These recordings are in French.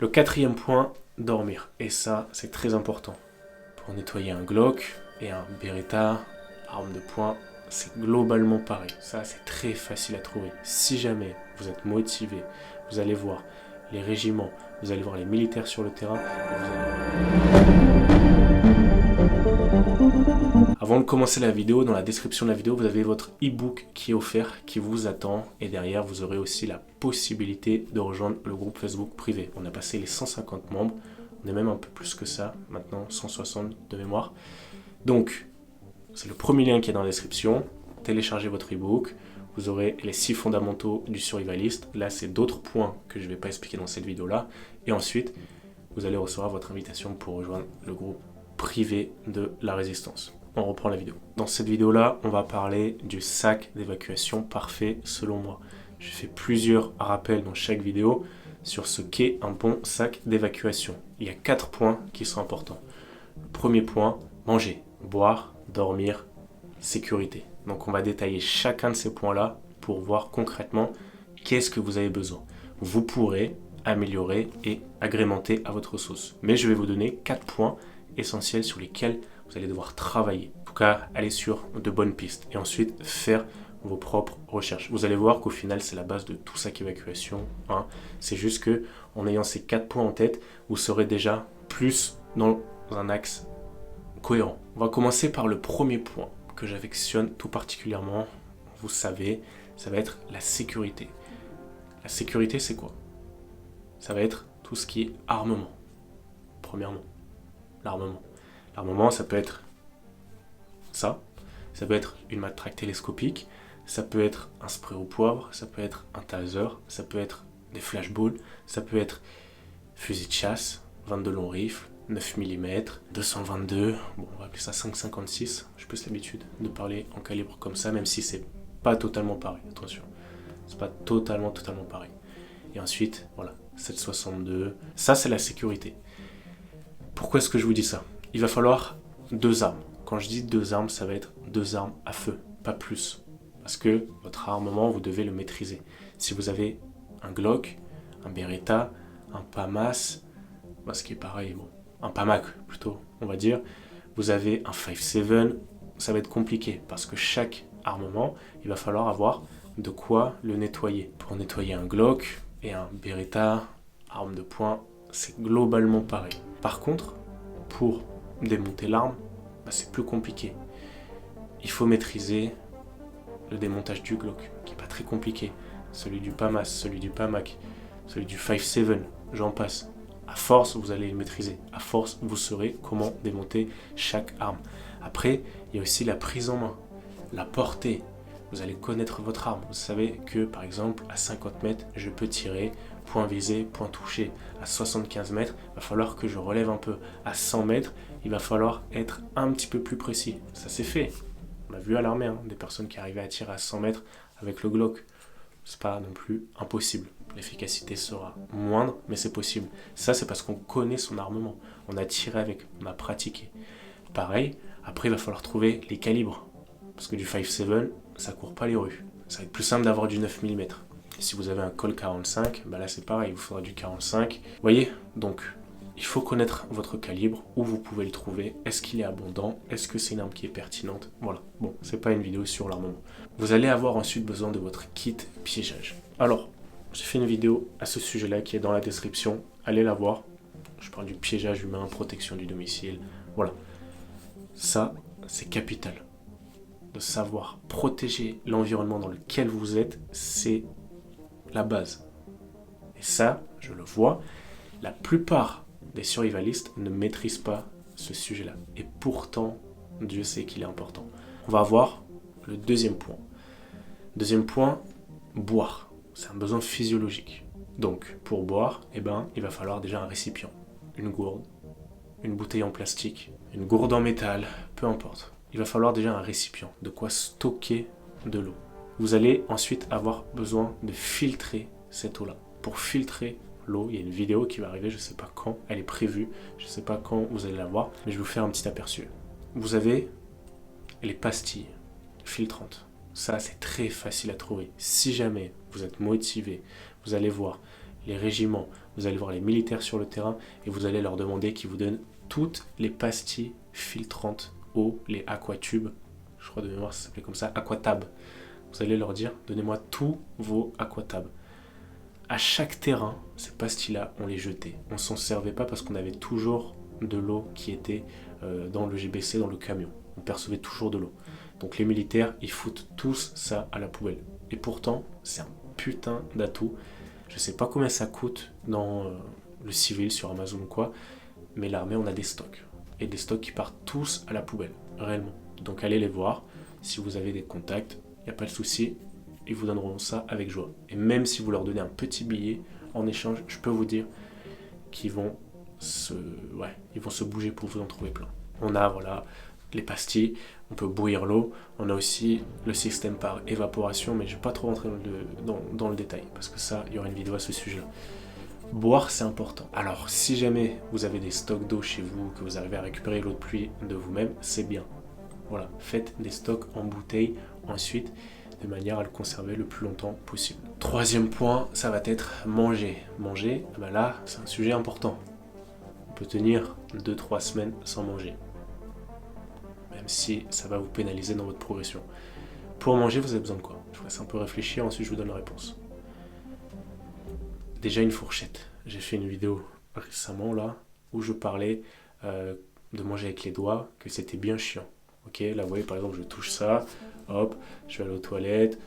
Le quatrième point, dormir. Et ça, c'est très important. Pour nettoyer un Glock et un Beretta, arme de poing, c'est globalement pareil. Ça, c'est très facile à trouver. Si jamais vous êtes motivé, vous allez voir les régiments, vous allez voir les militaires sur le terrain. Avant de commencer la vidéo, dans la description de la vidéo, vous avez votre e-book qui est offert, qui vous attend. Et derrière, vous aurez aussi la possibilité de rejoindre le groupe Facebook privé. On a passé les 150 membres. On est même un peu plus que ça, maintenant 160 de mémoire. Donc, c'est le premier lien qui est dans la description. Téléchargez votre e-book. Vous aurez les 6 fondamentaux du survivaliste. Là, c'est d'autres points que je ne vais pas expliquer dans cette vidéo-là. Et ensuite, vous allez recevoir votre invitation pour rejoindre le groupe privé de la résistance. On reprend la vidéo. Dans cette vidéo-là, on va parler du sac d'évacuation parfait selon moi. J'ai fait plusieurs rappels dans chaque vidéo sur ce qu'est un bon sac d'évacuation. Il y a 4 points qui sont importants. Le premier point, manger, boire, dormir, sécurité. Donc on va détailler chacun de ces points-là pour voir concrètement qu'est-ce que vous avez besoin. Vous pourrez améliorer et agrémenter à votre sauce. Mais je vais vous donner 4 points essentiels sur lesquels vous allez devoir travailler. En tout cas, aller sur de bonnes pistes. Et ensuite, faire vos propres recherches. Vous allez voir qu'au final, c'est la base de tout sac évacuation. Hein. C'est juste que en ayant ces 4 points en tête, vous serez déjà plus dans un axe cohérent. On va commencer par le premier point que j'affectionne tout particulièrement. Vous savez, ça va être la sécurité. La sécurité, c'est quoi? Ça va être tout ce qui est armement. Premièrement, l'armement. L'armement, ça peut être ça peut être une matraque télescopique, ça peut être un spray au poivre, ça peut être un taser, ça peut être des flashballs, ça peut être fusil de chasse, 22 longs rifles, 9 mm, 222, bon, on va appeler ça 5,56. J'ai plus l'habitude de parler en calibre comme ça, même si c'est pas totalement pareil, attention. C'est pas totalement pareil. Et ensuite, voilà, 7,62. Ça, c'est la sécurité. Pourquoi est-ce que je vous dis ça? Il va falloir 2 armes. Quand je dis 2 armes, ça va être 2 armes à feu, pas plus. Parce que votre armement, vous devez le maîtriser. Si vous avez un Glock, un Beretta, un PAMAS, ce qui est pareil, bon, un PAMAC plutôt, on va dire, vous avez un 5.7, ça va être compliqué parce que chaque armement, il va falloir avoir de quoi le nettoyer. Pour nettoyer un Glock et un Beretta, arme de poing, c'est globalement pareil. Par contre, pour démonter l'arme, c'est plus compliqué. Il faut maîtriser le démontage du Glock, qui n'est pas très compliqué. Celui du PAMAS, celui du PAMAC, celui du 5.7, j'en passe. À force, vous allez le maîtriser. À force, vous saurez comment démonter chaque arme. Après, il y a aussi la prise en main, la portée. Vous allez connaître votre arme. Vous savez que, par exemple, à 50 mètres, je peux tirer, point visé, point touché. À 75 mètres, il va falloir que je relève un peu. À 100 mètres, il va falloir être un petit peu plus précis. Ça s'est fait. On a vu à l'armée, des personnes qui arrivaient à tirer à 100 mètres avec le Glock. C'est pas non plus impossible. L'efficacité sera moindre, mais c'est possible. Ça, c'est parce qu'on connaît son armement. On a tiré avec, on a pratiqué. Pareil, après, il va falloir trouver les calibres. Parce que du 5.7, ça court pas les rues. Ça va être plus simple d'avoir du 9 mm. Et si vous avez un Colt 45, là c'est pareil, il vous faudra du 45. Vous voyez, donc il faut connaître votre calibre, où vous pouvez le trouver, est-ce qu'il est abondant, est-ce que c'est une arme qui est pertinente. Voilà, bon, c'est pas une vidéo sur l'armement. Vous allez avoir ensuite besoin de votre kit piégeage. Alors, j'ai fait une vidéo à ce sujet-là qui est dans la description, allez la voir. Je parle du piégeage humain, protection du domicile, voilà. Ça, c'est capital. De savoir protéger l'environnement dans lequel vous êtes, c'est la base. Et ça, je le vois, la plupart des survivalistes ne maîtrisent pas ce sujet-là. Et pourtant, Dieu sait qu'il est important. On va voir le deuxième point. Deuxième point, boire. C'est un besoin physiologique. Donc, pour boire, il va falloir déjà un récipient. Une gourde, une bouteille en plastique, une gourde en métal, peu importe. Il va falloir déjà un récipient, de quoi stocker de l'eau. Vous allez ensuite avoir besoin de filtrer cette eau-là. Pour filtrer l'eau, il y a une vidéo qui va arriver, je ne sais pas quand, elle est prévue, je ne sais pas quand vous allez la voir, mais je vais vous faire un petit aperçu. Vous avez les pastilles filtrantes. Ça, c'est très facile à trouver. Si jamais vous êtes motivé, vous allez voir les régiments, vous allez voir les militaires sur le terrain et vous allez leur demander qu'ils vous donnent toutes les pastilles filtrantes eau, les aquatubes, je crois de mémoire ça s'appelait comme ça, aquatab. Vous allez leur dire, donnez-moi tous vos aquatab. À chaque terrain, ces pastilles-là, on les jetait. On s'en servait pas parce qu'on avait toujours de l'eau qui était dans le GBC, dans le camion. On percevait toujours de l'eau. Donc les militaires, ils foutent tous ça à la poubelle. Et pourtant, c'est un putain d'atout. Je sais pas combien ça coûte dans le civil, sur Amazon ou quoi, mais l'armée, on a des stocks. Et des stocks qui partent tous à la poubelle, réellement. Donc allez les voir. Si vous avez des contacts, il n'y a pas de souci. Ils vous donneront ça avec joie. Et même si vous leur donnez un petit billet en échange, je peux vous dire qu'ils vont se bouger pour vous en trouver plein. On a les pastilles, on peut bouillir l'eau, on a aussi le système par évaporation, mais je ne vais pas trop rentrer dans le détail, parce que ça, il y aura une vidéo à ce sujet-là. Boire, c'est important. Alors, si jamais vous avez des stocks d'eau chez vous, que vous arrivez à récupérer l'eau de pluie de vous-même, c'est bien. Voilà, faites des stocks en bouteille ensuite, de manière à le conserver le plus longtemps possible. Troisième point, ça va être manger. Manger, là, c'est un sujet important. On peut tenir 2-3 semaines sans manger, même si ça va vous pénaliser dans votre progression. Pour manger, vous avez besoin de quoi? Je vous laisse un peu réfléchir, ensuite je vous donne la réponse. Déjà une fourchette. J'ai fait une vidéo récemment là, où je parlais de manger avec les doigts, que c'était bien chiant. Ok, là vous voyez par exemple je touche ça, hop, je vais aller aux toilettes,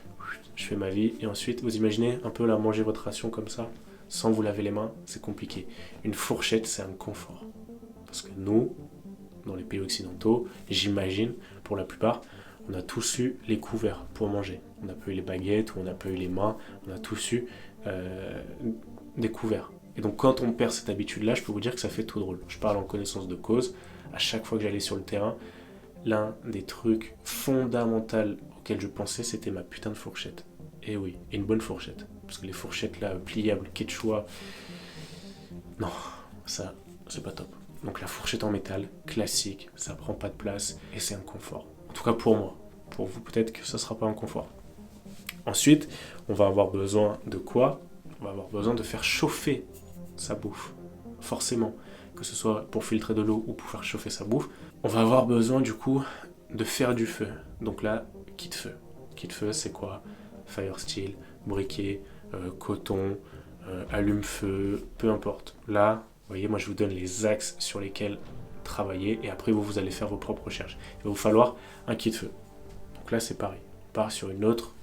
je fais ma vie, et ensuite vous imaginez un peu là manger votre ration comme ça, sans vous laver les mains, c'est compliqué. Une fourchette c'est un confort. Parce que nous, dans les pays occidentaux, j'imagine, pour la plupart, on a tous eu les couverts pour manger. On n'a pas eu les baguettes, ou on n'a pas eu les mains, on a tous eu des couverts. Et donc quand on perd cette habitude-là, je peux vous dire que ça fait tout drôle. Je parle en connaissance de cause. À chaque fois que j'allais sur le terrain, l'un des trucs fondamentaux auxquels je pensais, c'était ma putain de fourchette. Et oui, et une bonne fourchette. Parce que les fourchettes là, pliables, quechua, non, ça, c'est pas top. Donc la fourchette en métal, classique, ça prend pas de place et c'est un confort. En tout cas pour moi. Pour vous, peut-être que ça sera pas un confort. Ensuite, on va avoir besoin de quoi? On va avoir besoin de faire chauffer sa bouffe. Forcément, que ce soit pour filtrer de l'eau ou pour faire chauffer sa bouffe. On va avoir besoin du coup de faire du feu. Donc là, kit feu. Kit feu, c'est quoi? Fire steel, briquet, coton, allume-feu, peu importe. Là, vous voyez, moi je vous donne les axes sur lesquels travailler et après vous allez faire vos propres recherches. Il va vous falloir un kit feu. Donc là, c'est pareil. On part sur une autre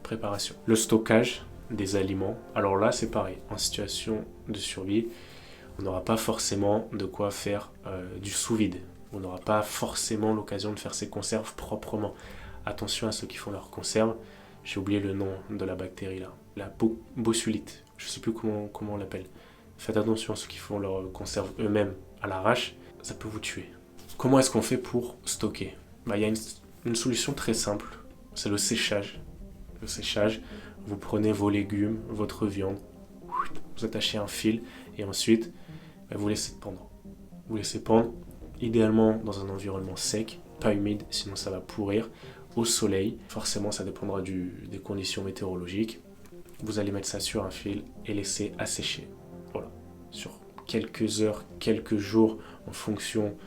préparation. Le stockage des aliments. Alors là, c'est pareil. En situation de survie, on n'aura pas forcément de quoi faire du sous-vide. On n'aura pas forcément l'occasion de faire ses conserves proprement. Attention à ceux qui font leurs conserves. J'ai oublié le nom de la bactérie là. La bossulite. Je ne sais plus comment on l'appelle. Faites attention à ceux qui font leurs conserves eux-mêmes à l'arrache. Ça peut vous tuer. Comment est-ce qu'on fait pour stocker? Il y a une solution très simple. C'est le séchage. Le séchage, vous prenez vos légumes, votre viande, vous attachez un fil et ensuite vous laissez pendre. Vous laissez pendre, idéalement dans un environnement sec, pas humide, sinon ça va pourrir, au soleil. Forcément, ça dépendra des conditions météorologiques. Vous allez mettre ça sur un fil et laisser assécher. Voilà, sur quelques heures, quelques jours, en fonction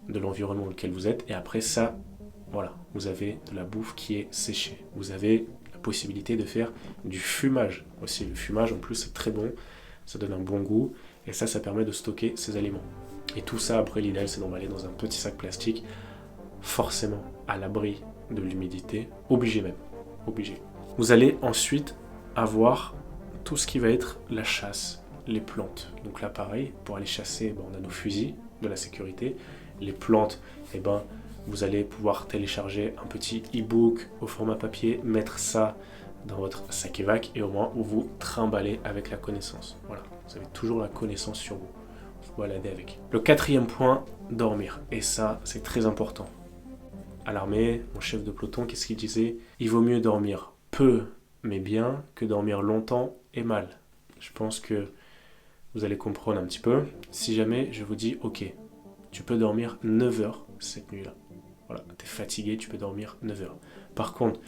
de l'environnement dans lequel vous êtes. Et après ça, voilà, vous avez de la bouffe qui est séchée. Vous avez la possibilité de faire du fumage aussi. Le fumage, en plus, c'est très bon. Ça donne un bon goût. Et ça permet de stocker ces aliments. Et tout ça, après, l'idéal, c'est d'emballer dans un petit sac plastique, forcément à l'abri de l'humidité. Obligé même. Obligé. Vous allez ensuite avoir tout ce qui va être la chasse, les plantes. Donc là, pareil, pour aller chasser, on a nos fusils de la sécurité. Les plantes, vous allez pouvoir télécharger un petit e-book au format papier, mettre ça dans votre sac évac et au moins vous trimballez avec la connaissance. Voilà, vous avez toujours la connaissance sur vous. Vous baladez avec. Le quatrième point, dormir. Et ça, c'est très important. À l'armée, mon chef de peloton, qu'est-ce qu'il disait? Il vaut mieux dormir peu mais bien que dormir longtemps et mal. Je pense que vous allez comprendre un petit peu. Si jamais je vous dis, ok, tu peux dormir 9 heures cette nuit-là. Voilà, tu es fatigué, tu peux dormir 9 heures. Par contre,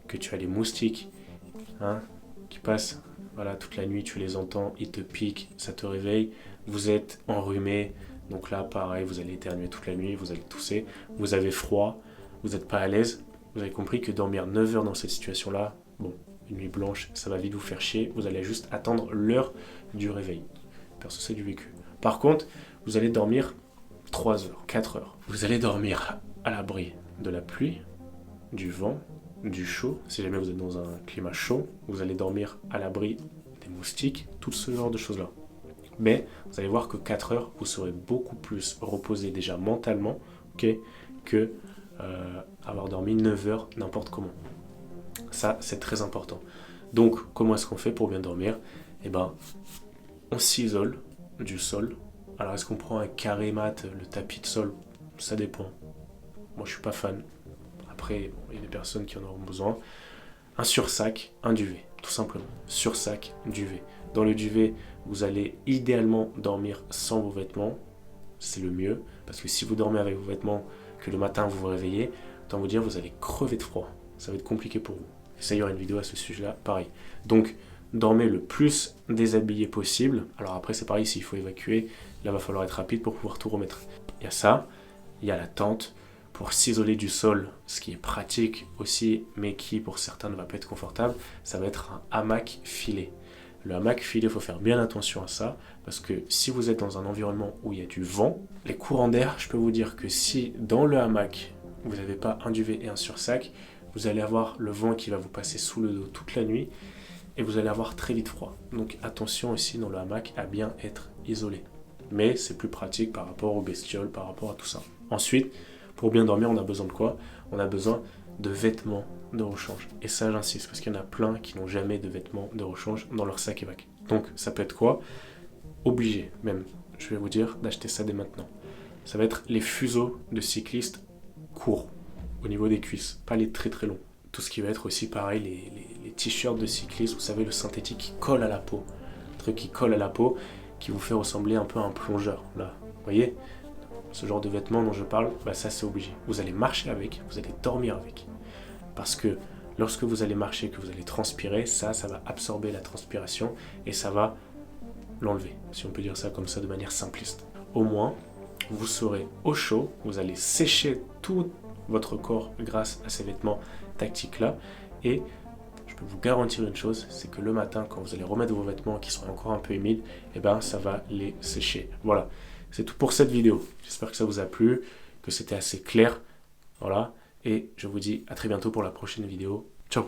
que tu as les moustiques qui passent voilà, toute la nuit tu les entends, ils te piquent, ça te réveille, vous êtes enrhumé, donc là pareil, vous allez éternuer toute la nuit, vous allez tousser, vous avez froid, vous n'êtes pas à l'aise, vous avez compris que dormir 9 heures dans cette situation-là, bon, une nuit blanche, ça va vite vous faire chier, vous allez juste attendre l'heure du réveil. Perso, c'est du vécu. Par contre, vous allez dormir 3 heures, 4 heures. Vous allez dormir à l'abri de la pluie, du vent, du chaud. Si jamais vous êtes dans un climat chaud, vous allez dormir à l'abri des moustiques, tout ce genre de choses-là. Mais vous allez voir que 4 heures, vous serez beaucoup plus reposé déjà mentalement, okay, que avoir dormi 9 heures n'importe comment. Ça, c'est très important. Donc, comment est-ce qu'on fait pour bien dormir? Eh ben, on s'isole du sol. Alors, est-ce qu'on prend un carré mat, le tapis de sol? Ça dépend. Moi, je suis pas fan. Après, il y a des personnes qui en auront besoin. Un sursac, un duvet, tout simplement. Sursac, duvet. Dans le duvet, vous allez idéalement dormir sans vos vêtements. C'est le mieux. Parce que si vous dormez avec vos vêtements, que le matin vous vous réveillez, autant vous dire, vous allez crever de froid. Ça va être compliqué pour vous. Et ça, il y aura une vidéo à ce sujet-là, pareil. Donc, dormez le plus déshabillé possible. Alors après, c'est pareil, s'il faut évacuer, là, il va falloir être rapide pour pouvoir tout remettre. Il y a ça, il y a la tente pour s'isoler du sol, ce qui est pratique aussi, mais qui, pour certains, ne va pas être confortable. Ça va être un hamac filé. Le hamac filé, il faut faire bien attention à ça, parce que si vous êtes dans un environnement où il y a du vent, les courants d'air, je peux vous dire que si dans le hamac, vous n'avez pas un duvet et un sursac, vous allez avoir le vent qui va vous passer sous le dos toute la nuit, et vous allez avoir très vite froid. Donc attention aussi dans le hamac à bien être isolé. Mais c'est plus pratique par rapport aux bestioles, par rapport à tout ça. Ensuite, pour bien dormir, on a besoin de quoi? On a besoin de vêtements de rechange. Et ça, j'insiste, parce qu'il y en a plein qui n'ont jamais de vêtements de rechange dans leur sac évac. Donc, ça peut être quoi? Obligé, même, je vais vous dire, d'acheter ça dès maintenant. Ça va être les fuseaux de cyclistes courts, au niveau des cuisses, pas les très très longs. Tout ce qui va être aussi pareil, les t-shirts de cyclistes, vous savez, le synthétique qui colle à la peau. Le truc qui colle à la peau, qui vous fait ressembler un peu à un plongeur, là. Vous voyez? Ce genre de vêtements dont je parle, bah ça c'est obligé. Vous allez marcher avec, vous allez dormir avec. Parce que lorsque vous allez marcher, que vous allez transpirer, ça va absorber la transpiration et ça va l'enlever, si on peut dire ça comme ça de manière simpliste. Au moins, vous serez au chaud, vous allez sécher tout votre corps grâce à ces vêtements tactiques-là et je peux vous garantir une chose, c'est que le matin, quand vous allez remettre vos vêtements qui sont encore un peu humides, eh ben, ça va les sécher. Voilà, c'est tout pour cette vidéo. J'espère que ça vous a plu, que c'était assez clair. Voilà, et je vous dis à très bientôt pour la prochaine vidéo. Ciao!